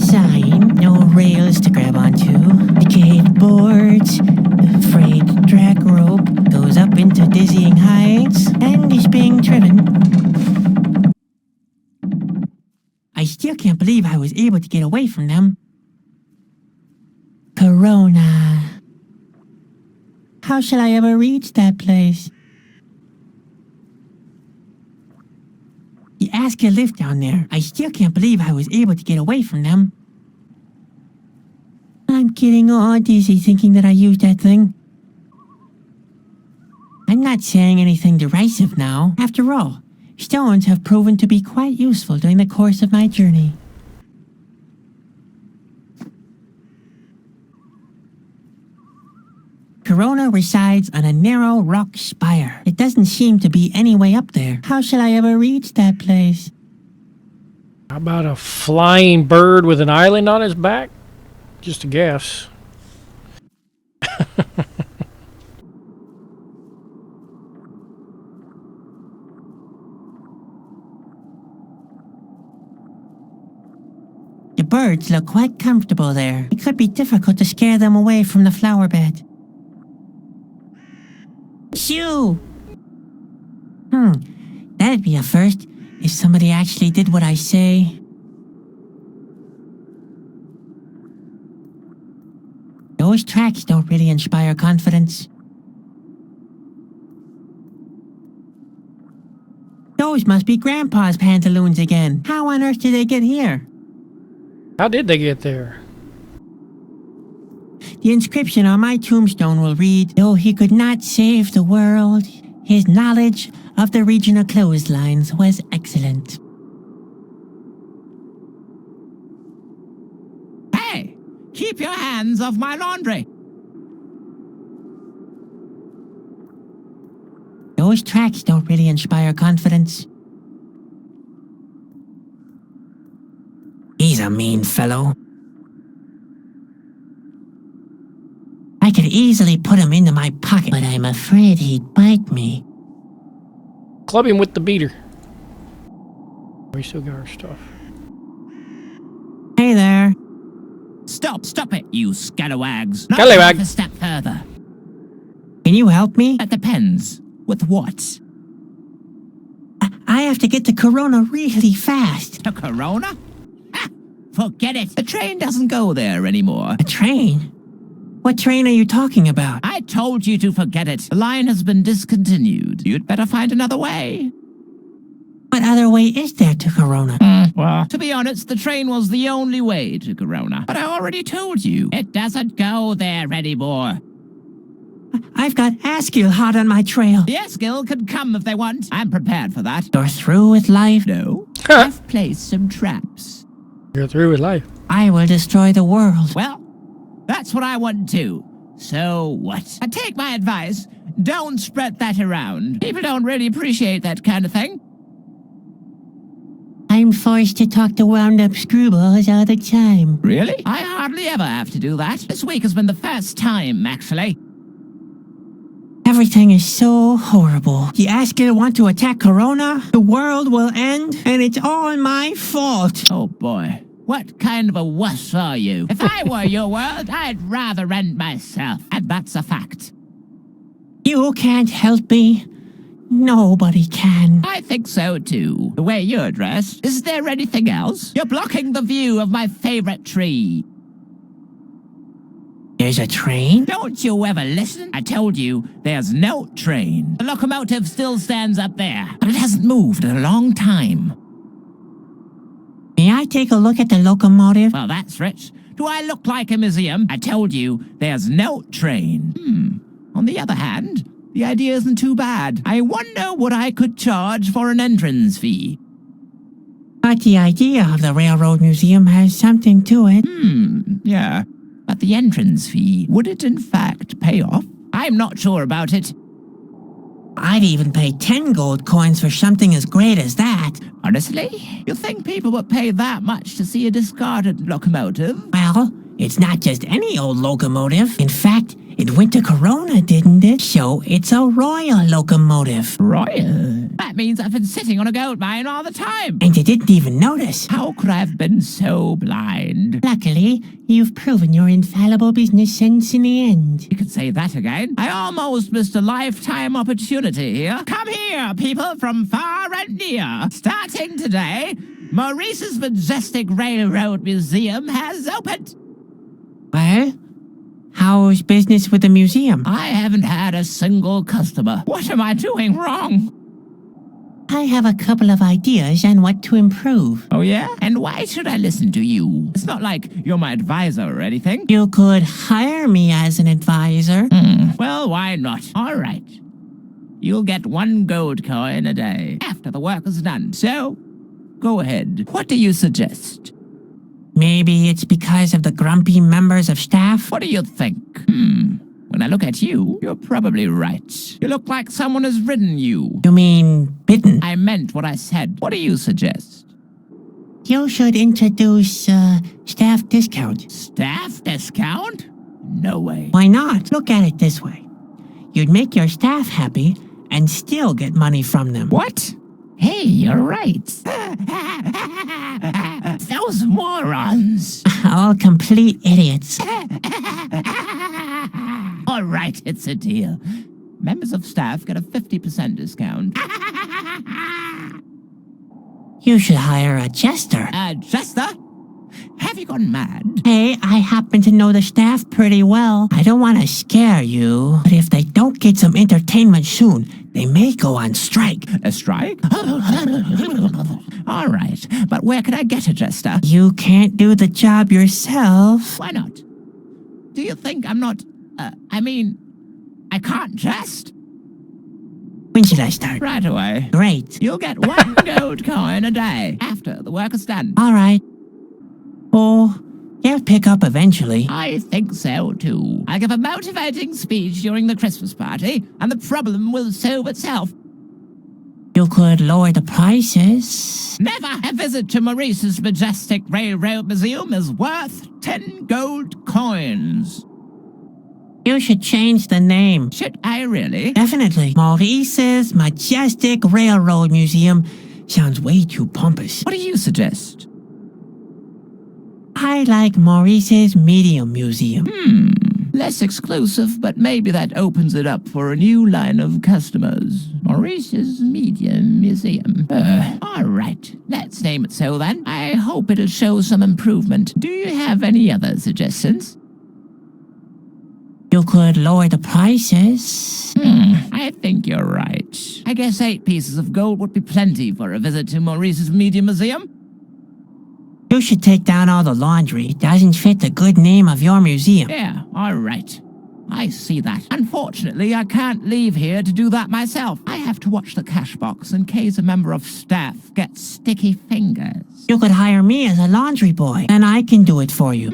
sign, no rails to grab onto, decayed boards, frayed drag rope goes up into dizzying heights, and is being driven. I still can't believe I was able to get away from them. Corona. How shall I ever reach that place? You ask a lift down there. I still can't believe I was able to get away from them. I'm getting all dizzy thinking that I used that thing. I'm not saying anything derisive now. After all, stones have proven to be quite useful during the course of my journey. Corona resides on a narrow rock spire. It doesn't seem to be any way up there. How shall I ever reach that place? How about a flying bird with an island on his back? Just a guess. The birds look quite comfortable there. It could be difficult to scare them away from the flower bed. Shoo! That'd be a first if somebody actually did what I say. Those tracks don't really inspire confidence. Those must be Grandpa's pantaloons again. How on earth did they get here? How did they get there? The inscription on my tombstone will read, though he could not save the world, his knowledge of the regional clotheslines was excellent. Hey! Keep your hands off my laundry! Those tracks don't really inspire confidence. He's a mean fellow. I could easily put him into my pocket, but I'm afraid he'd bite me. Club him with the beater. We still got our stuff. Hey there. Stop it, you scalawags. Scalawag. Not a step further. Can you help me? That depends. With what? I have to get to Corona really fast. To Corona? Ha! Forget it. The train doesn't go there anymore. A train? What train are you talking about? I told you to forget it. The line has been discontinued. You'd better find another way. What other way is there to Corona? Well, to be honest, the train was the only way to Corona. But I already told you, it doesn't go there anymore. I've got Askill hot on my trail. The Eskill can come if they want. I'm prepared for that. You're through with life? No, I've placed some traps. You're through with life. I will destroy the world. Well, that's what I want to. So what? Take my advice. Don't spread that around. People don't really appreciate that kind of thing. I'm forced to talk to wound-up screwballs all the time. Really? I hardly ever have to do that. This week has been the first time, actually. Everything is so horrible. The Askill want to attack Corona, the world will end, and it's all my fault. Oh boy. What kind of a wuss are you? If I were your world, I'd rather end myself. And that's a fact. You can't help me. Nobody can. I think so too. The way you're dressed. Is there anything else? You're blocking the view of my favorite tree. There's a train? Don't you ever listen? I told you, there's no train. The locomotive still stands up there, but it hasn't moved in a long time. May I take a look at the locomotive? Well, that's rich. Do I look like a museum? I told you, there's no train. On the other hand, the idea isn't too bad. I wonder what I could charge for an entrance fee. But the idea of the Railroad Museum has something to it. Yeah. But the entrance fee, would it in fact pay off? I'm not sure about it. I'd even pay 10 gold coins for something as great as that. Honestly? You think people would pay that much to see a discarded locomotive? Well, it's not just any old locomotive. In fact, It went to Corona, didn't it? So it's a royal locomotive. Royal? That means I've been sitting on a gold mine all the time. And you didn't even notice. How could I have been so blind? Luckily, you've proven your infallible business sense in the end. You could say that again. I almost missed a lifetime opportunity here. Come here, people from far and near. Starting today, Maurice's Majestic Railroad Museum has opened. Well, how's business with the museum? I haven't had a single customer. What am I doing wrong? I have a couple of ideas on what to improve. Oh, yeah? And why should I listen to you? It's not like you're my advisor or anything. You could hire me as an advisor. Well, why not? All right. You'll get 1 gold coin a day after the work is done. So, go ahead. What do you suggest? Maybe it's because of the grumpy members of staff. What do you think? When I look at you, you're probably right. You look like someone has ridden you. You mean bitten? I meant what I said. What do you suggest? You should introduce staff discount. Staff discount? No way. Why not? Look at it this way. You'd make your staff happy and still get money from them. What? Hey, you're right. Those morons. All complete idiots. All right, it's a deal. Members of staff get a 50% discount. You should hire a jester. A jester? Have you gone mad? Hey, I happen to know the staff pretty well. I don't want to scare you, but if they don't get some entertainment soon, they may go on strike. A strike? All right, but where can I get a jester? You can't do the job yourself. Why not? Do you think I'm not... I can't jest? When should I start? Right away. Great. You'll get 1 gold coin a day after the work is done. All right. Oh, you'll pick up eventually. I think so, too. I'll give a motivating speech during the Christmas party, and the problem will solve itself. You could lower the prices. Never a visit to Maurice's Majestic Railroad Museum is worth 10 gold coins. You should change the name. Should I really? Definitely. Maurice's Majestic Railroad Museum sounds way too pompous. What do you suggest? I like Maurice's Medium Museum. Less exclusive, but maybe that opens it up for a new line of customers. Maurice's Medium Museum. All right, let's name it so then. I hope it'll show some improvement. Do you have any other suggestions? You could lower the prices. I think you're right. I guess 8 pieces of gold would be plenty for a visit to Maurice's Medium Museum. You should take down all the laundry. It doesn't fit the good name of your museum. Yeah, all right. I see that. Unfortunately, I can't leave here to do that myself. I have to watch the cash box in case a member of staff gets sticky fingers. You could hire me as a laundry boy, and I can do it for you.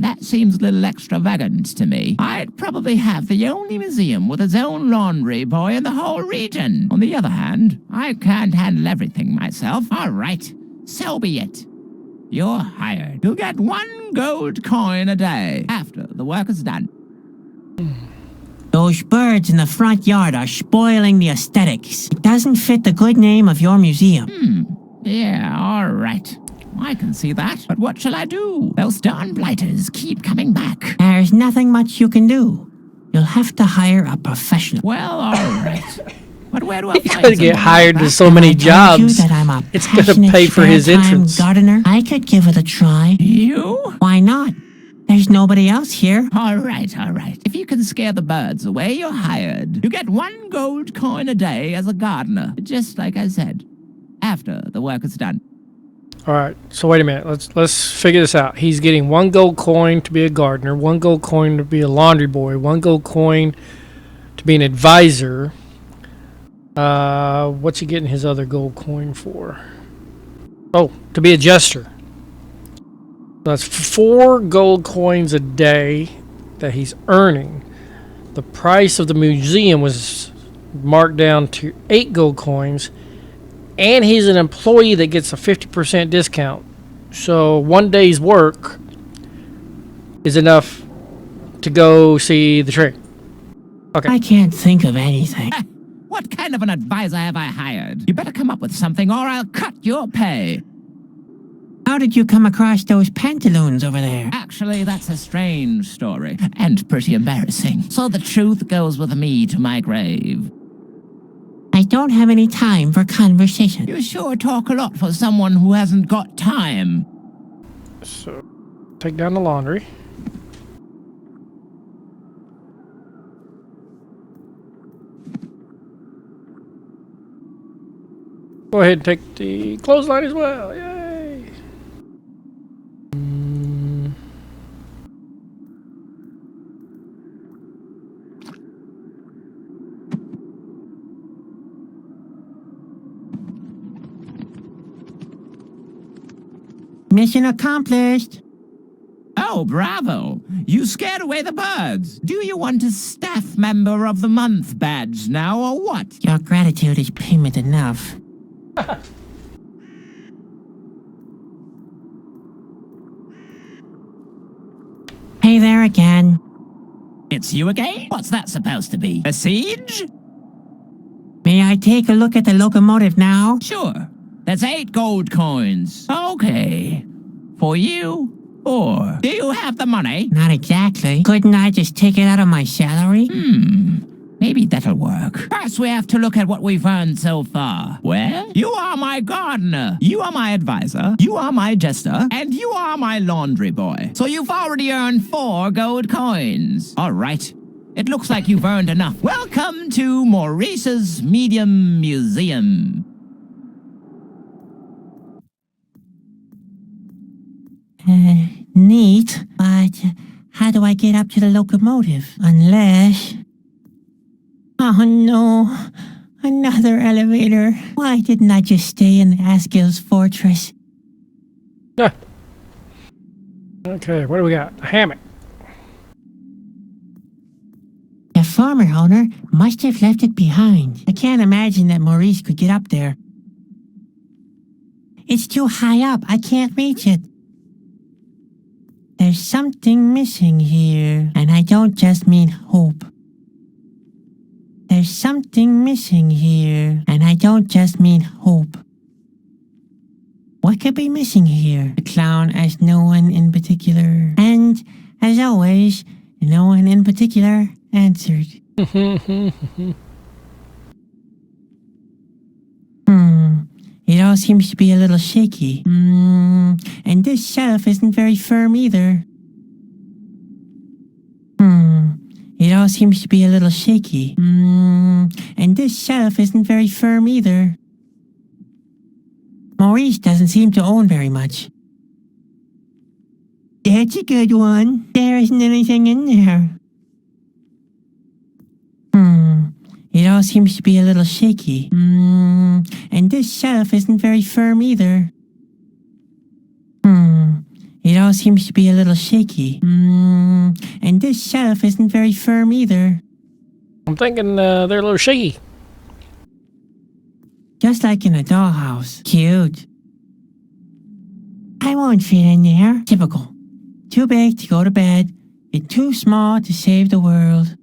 That seems a little extravagant to me. I'd probably have the only museum with its own laundry boy in the whole region. On the other hand, I can't handle everything myself. All right, so be it. You're hired. You'll get 1 gold coin a day after the work is done. Those birds in the front yard are spoiling the aesthetics. It doesn't fit the good name of your museum. Yeah, all right. I can see that. But what shall I do? Those darn blighters keep coming back. There's nothing much you can do. You'll have to hire a professional. Well, all right. But where do I He's find going to get someone hired like to that? so many I told you jobs. that I'm a It's going to passionate pay for his spare-time entrance. gardener. I could give it a try. You? Why not? There's nobody else here. All right, all right. If you can scare the birds away, you're hired. You get 1 gold coin a day as a gardener, just like I said, after the work is done. All right. So wait a minute. Let's figure this out. He's getting 1 gold coin to be a gardener, 1 gold coin to be a laundry boy, 1 gold coin to be an advisor. What's he getting his other gold coin for? Oh, to be a jester. That's 4 gold coins a day that he's earning. The price of the museum was marked down to 8 gold coins, and he's an employee that gets a 50% discount. So 1 day's work is enough to go see the train. Okay. I can't think of anything. What kind of an advisor have I hired? You better come up with something or I'll cut your pay. How did you come across those pantaloons over there? Actually, that's a strange story and pretty embarrassing. So the truth goes with me to my grave. I don't have any time for conversation. You sure talk a lot for someone who hasn't got time. So, take down the laundry. Go ahead and take the clothesline as well. Yay! Mission accomplished. Oh, bravo. You scared away the birds. Do you want a staff member of the month badge now or what? Your gratitude is payment enough. Hey there again. It's you again? What's that supposed to be? A siege? May I take a look at the locomotive now? Sure. That's 8 gold coins. Okay. For you, or do you have the money? Not exactly. Couldn't I just take it out of my salary? Maybe that'll work. First, we have to look at what we've earned so far. Well, you are my gardener. You are my advisor. You are my jester. And you are my laundry boy. So you've already earned 4 gold coins. All right. It looks like you've earned enough. Welcome to Maurice's Medium Museum. Neat, but how do I get up to the locomotive? Unless... Oh no, another elevator. Why didn't I just stay in the Askill's fortress? Ah. Okay, what do we got? A hammock. The former owner must have left it behind. I can't imagine that Maurice could get up there. It's too high up. I can't reach it. There's something missing here. And I don't just mean hope. There's something missing here. And I don't just mean hope. What could be missing here? The clown asked no one in particular. And, as always, no one in particular answered. It all seems to be a little shaky. And this shelf isn't very firm either. It all seems to be a little shaky. And this shelf isn't very firm either. Maurice doesn't seem to own very much. That's a good one. There isn't anything in there. It all seems to be a little shaky. And this shelf isn't very firm either. It all seems to be a little shaky. And this shelf isn't very firm either. I'm thinking they're a little shaky. Just like in a dollhouse. Cute. I won't fit in there. Typical. Too big to go to bed, yet too small to save the world.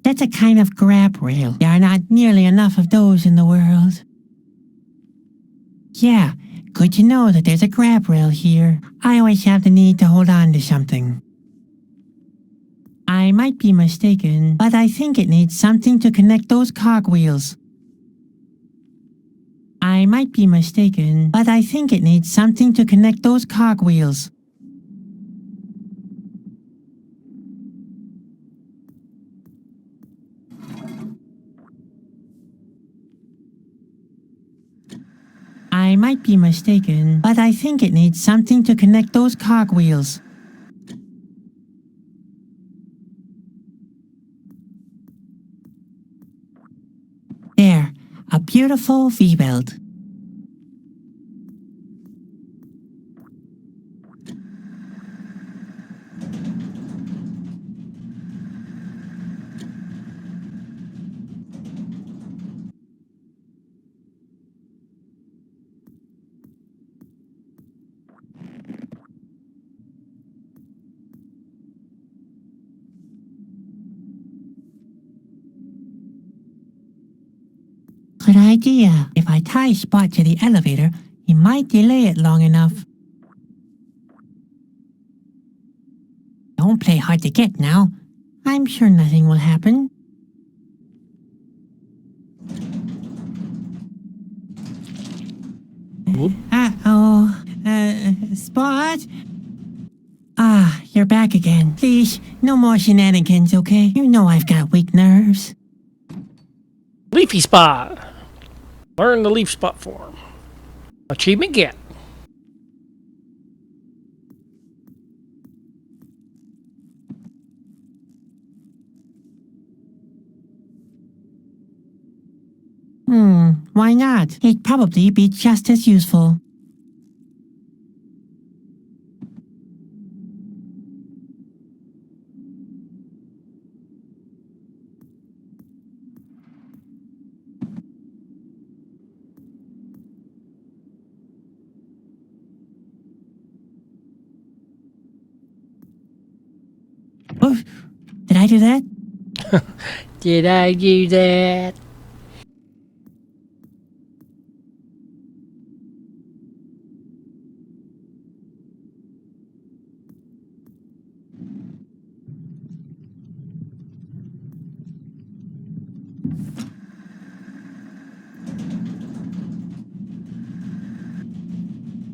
That's a kind of grab rail. There are not nearly enough of those in the world. Yeah, good to know that there's a grab rail here. I always have the need to hold on to something. I might be mistaken, but I think it needs something to connect those cogwheels. I might be mistaken, but I think it needs something to connect those cogwheels. I might be mistaken, but I think it needs something to connect those cogwheels. There, a beautiful V-belt. idea. If I tie Spot to the elevator, he might delay it long enough. Don't play hard to get now. I'm sure nothing will happen. Uh-oh. Spot? Ah, you're back again. Please, no more shenanigans, okay? You know I've got weak nerves. Leafy Spot. Learn the leaf spot form. Achievement get. Why not? It'd probably be just as useful. Oh, did I do that? Did I do that?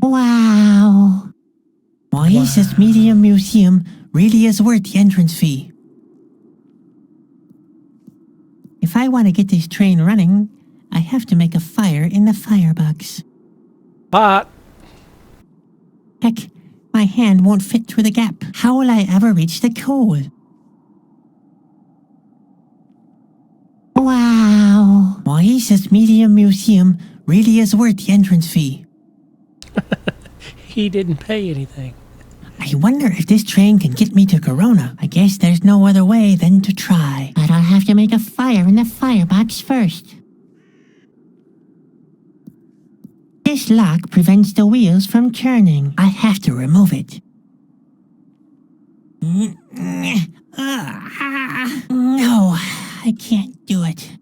Wow. Oasis Medium Museum really is worth the entrance fee. If I want to get this train running, I have to make a fire in the firebox. Pot. Heck, my hand won't fit through the gap. How will I ever reach the coal? Wow. Oasis Medium Museum really is worth the entrance fee. He didn't pay anything. I wonder if this train can get me to Corona. I guess there's no other way than to try. But I'll have to make a fire in the firebox first. This lock prevents the wheels from turning. I have to remove it. No, I can't do it.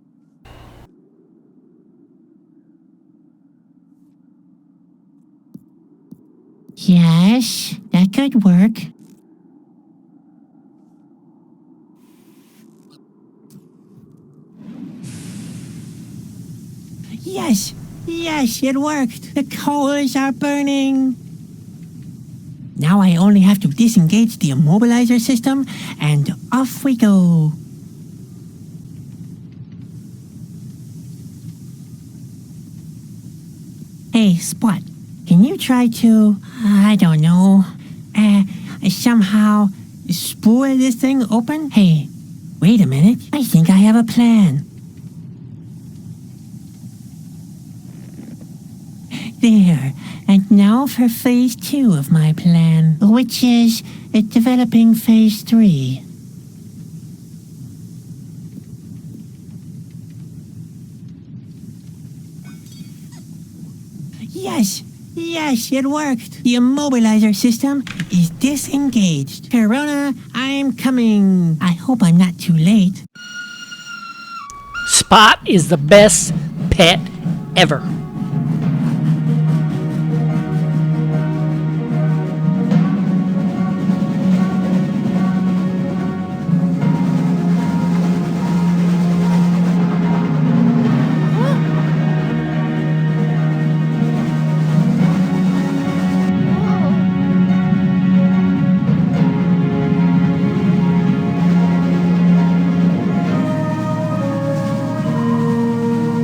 Yes, that could work. Yes, it worked. The coals are burning. Now I only have to disengage the immobilizer system, and off we go. Hey, Spot. Can you try to, I don't know, somehow spool this thing open? Hey, wait a minute. I think I have a plan. There, and now for phase 2 of my plan, which is developing phase 3. Yes, it worked. The immobilizer system is disengaged. Corona, I'm coming. I hope I'm not too late. Spot is the best pet ever.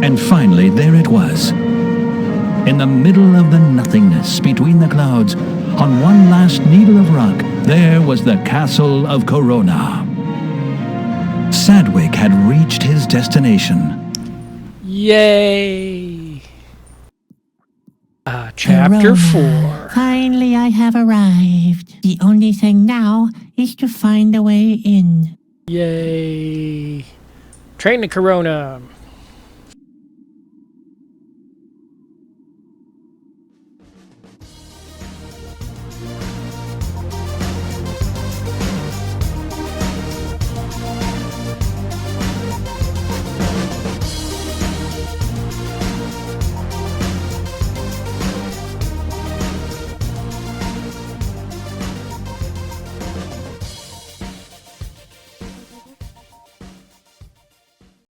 And finally, there it was. In the middle of the nothingness between the clouds, on one last needle of rock, there was the castle of Corona. Sadwick had reached his destination. Yay! Chapter Corona. 4. Finally, I have arrived. The only thing now is to find a way in. Yay! Train to Corona.